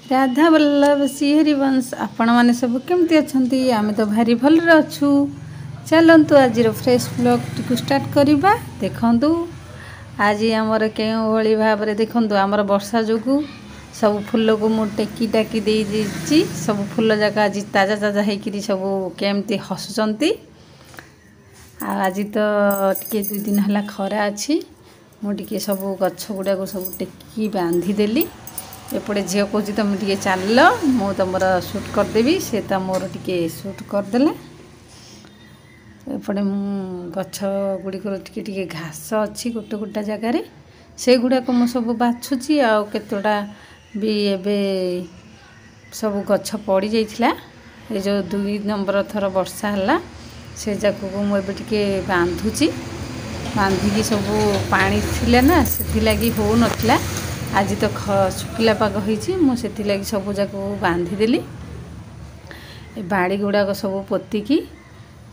राधा वल्लभ श्री हरिवंश आपण मैंने सब केमती अच्छा आम तो भारी भल अच्छू। चलतु आज फ्रेश ब्लॉग टी स्टार्ट करवा। देखु आज आमर के भाव में देखु आमर वर्षा जो सब फूल को मु टेकी टाकी दे सब फूल जाक आज ताजा ताजा होकर सब केमती हसुंट। आज तो टे 2 दिन है खरा अच्छी मुझे सब गछ गुड़ाक सब टेकी बांधीदेली। एपटे झील कौच तुम टे चल मु तुम सुट करदेवी से तो मोर टे सुट करदेला। एपटे गछ गुड़िक टे घास अच्छी गोटे गोटे जगार से गुड़ाक मु सब बाछुची आतटा भी एबे सब गछ पड़ जाइथिला। ये जो 2 नंबर थर वर्षा है से जाक मुझे बांधुची बांधिकी सब पानी थिले ना से लगी हो नथिला। आज तो शुखिला पाग होइछि मुझे सब जाक बांधीदेली। बाड़ी गुड़ाक सब पोतिकी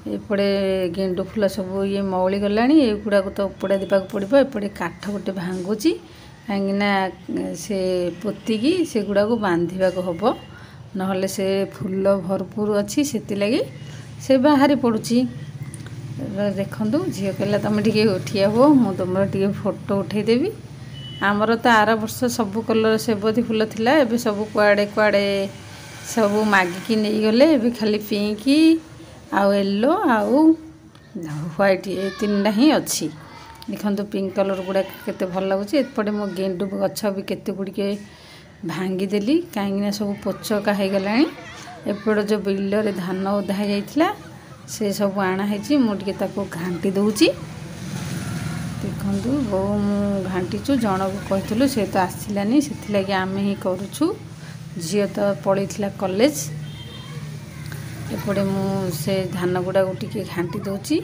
एपटे गेंडु फूल सब ये मौली गला गुड़ाक तो उपड़ा देवाक पड़ो। एपटे काठ गोटे भांगुची कहीं से पोतिकी से गुड़ाक बांधवाक हम ना से फूल भरपूर अच्छी से लगी से बाहरी पड़ुची। देखु झील कहला तुम टे उठिया हो मु तुम टे फोटो उठेदेवी। आमर तो आर वर्ष सब कलर सेबती फूल थिला एबे सब कुआड़े कुआड़े सब मागिकी नहीं गले। एबे खाली पिंकी आउ येलो आउ व्हाइट ये 3टा ही अच्छी। देखो पिंक कलर गुड़ा केते भल लगुच। एपटे मो गेंडु गछ भी केते गुड़िके भांगीदेली कहीं सब पोचका हो गला। एपट जो बिल रे धान ओदा जाइथिला से सब आना है मुझे घाटी दूची। देखु बो घाटीचु जन को कहूँ से तो आसलानी से आम ही करुचु। झील तो पलैला कॉलेज। एपटे से धान गुड़ा टे घाटी दूची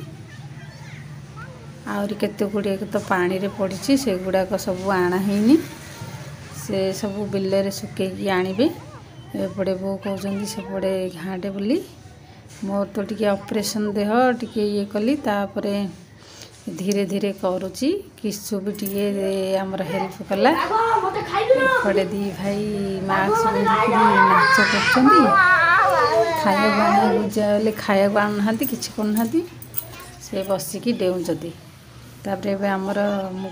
आहरी केते गुड़े तो पानी रे पड़ी से गुड़ाक सब आना है से सब बिल रे सुखेकी आनिबे। एपटे बो कहते सेपटे घाटे बोली मोर तो टे ऑपरेशन देह टे ये कली तापरे धीरे धीरे करुची। किसु भी टे आमर हेल्प कला। एपटे 2 भाई मास्क पिंधिकी नाच कर खाया खाया आना कि करना से बसिकी डेउंचती। तापर आमर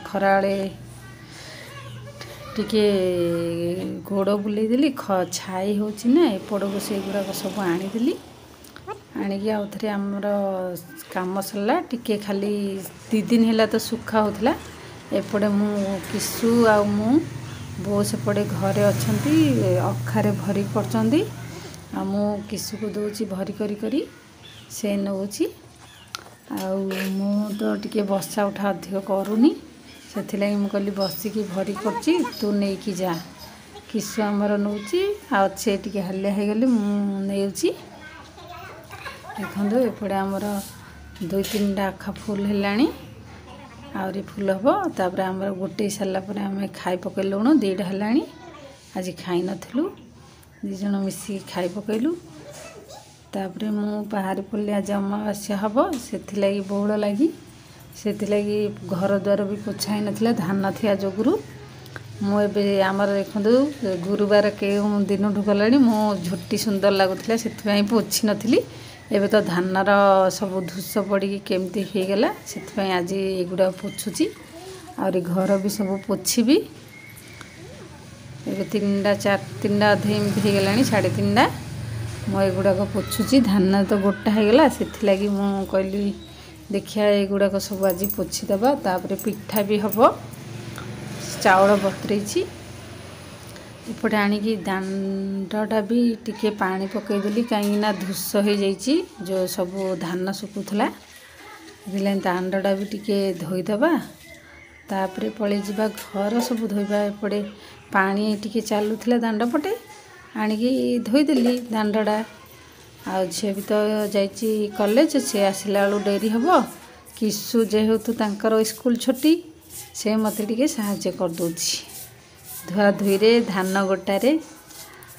खरा टिके गोड़ बुलेदेली छाई होची ना एपट को से गुड़ाक सब आनीदेली। आणिकी आउ थे आमर काम सरला टिके खाली 2 दिन है तो सुखा होता। एपटे मु किसु आ मु बो सेपटे घरे अच्छी अखारे भरी पड़ती आ मु किसु को दूची भरी करी करी से नौची। मु तो टिके बसा उठा अधिक करूनी से मु कहली बसिकी भरी करची तू नहीं कि जा। किसु आमर नौची आछे टिके हालिया हो गली मुझी। देखो एपटे आमर 2-3टा आखा फुल है आहरी फुल हम तापर आमर गोटे सारापर आम खाई पकईलुणु 2टा है। आज खाई नथिलु 2 जन मिसिकी खाई पकईलु। तापर मु बाहरी पड़े आज अमावास्या हम से बहुल लगी से घर द्वार भी पोछा ही नाला धान थिया जोगुरु मुझे आमर देखु गुरुवार के दिन ठू गला मो झोटी सुंदर लगुला से पोछी नी। एबे तो धानर सब धूस पड़ी केमती हो गला से आज एगुड़ा पोछुची और घर भी सब पोछी। एबे 3टा अधे एमती हो गला 3:30 मु एगुड़ाक पोछुची। धान तो गोटा हो गला से कहली देखिया एगुड़ाक सब आज पोछीदबा। तापर पिठा भी हम चाउल बतरई। एपटे आणिकी दांडटा भी टिके पानी पकईदेली कहीं धूस हो जाइए जो सब धान सुकुला दांडटा भी टिके धोईदबा। तापर पलि जा घर सब धोइबा। एपटे पानी टिके चलुला दांड पटे आणिकी धोईदेली दांडटा। आ झील भी तो जाइए कॉलेज से आसला बेलू डेरी हम। किसु जेहेतु तांकर स्कूल छुट्टी से मत टिके साहाय्य करदौची धुआ धुईरे धान गोटारे।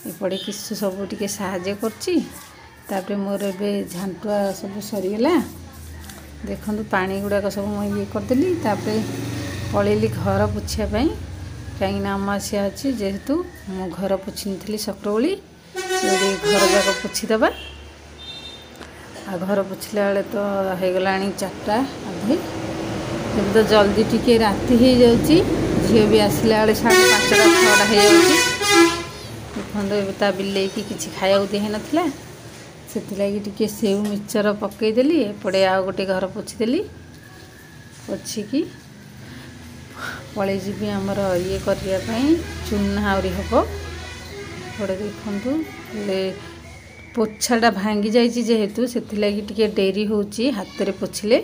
एपटे किसु सब टिके साहाय्य कर मोर ए झांटुआ सब सरीगला। देखु पानी गुड़ाक सब ये करदेली। तापर पलैली घर पोछापी कहीं अमावास्या अच्छी जेहेतु मो घर पोछि नी सक्रओली घर जाक पोछीदबा आ घर पोछिला बेले तो हो गला 4टा अधे तो जल्दी टिके राति हो जाऊँगी झील भी आसला बेले 5:30 6टा हो जाऊँगी देखते बिले की किसी खाया दिहे नाला से टिके सेव मिक्सचर पकईदेली एपटे आउ गोटे घर पोछीदेली पोछिकी पलि जी आमर ये करने चूना आहरी हम पड़े देखु पोछाटा भांगी जाइए जेहेतु से टिके डेरी हो हाथ में पोछिले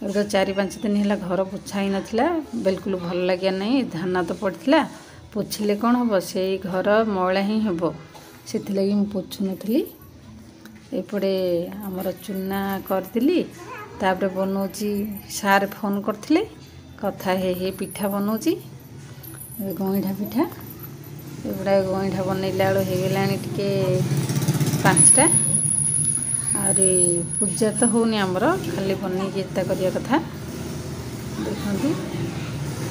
4-5 दिन है घर पोछा ही नाला बिल्कुल भल लगे नहीं धान तो पड़ता पोछिले कौन हम से घर मैला ही हम से पोछू नी एपटे आमर चूना करदेली तापर बनाऊँगी सार फोन करते कथा हे पिठा बनाऊँगी गईठा पिठा एगुड़ा गईठा बनइला बेलू होगला टे 5टा आरी पूजा तो होनी आमर खाली बनई करने कथा देखु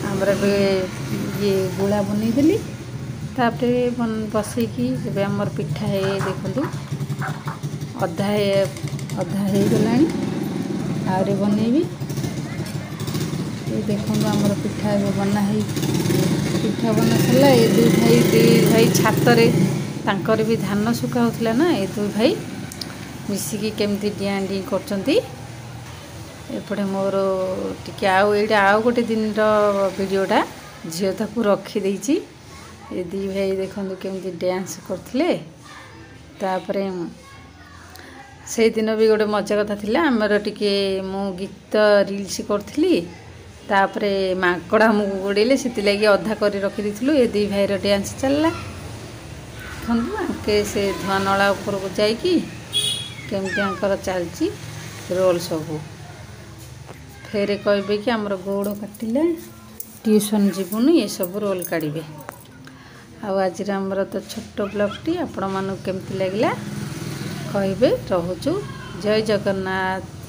आमर ये गुला बनईदेली तापर बसईकी जब आमर पिठा है देखु अधा हो गला आहरी बनईबी ये देखो आमर पिठा बना पिठा बना सारा ये दुई भाई छाତରେ तांकर भी धान सुखा होता ना ये दुई भाई मिसिकी केमती डिया डी करपटे मोर टिके आउ गोटे दिन वीडियोटा झील ताकू रखीदे ये दी भाई देखो केमती डांस करते तापरे से दिन भी गोटे मजा कथा थिला आमर टिके मु गीत रील्स करी तापरे माकड़ा मुझे गोड़े से अधा कर रखी देलु ये दी भाईर डांस चलला के से धुआं नला उपर को जाकि केमती चलती रोल सब फेरे कहे कि आमर गोड़ काटिले ट्यूशन जीवुनि ये सब रोल काढ़े आज आमर तो छोट ब्लॉगटी आपण मानू केमती लगिला कहे रोचु जय जगन्नाथ।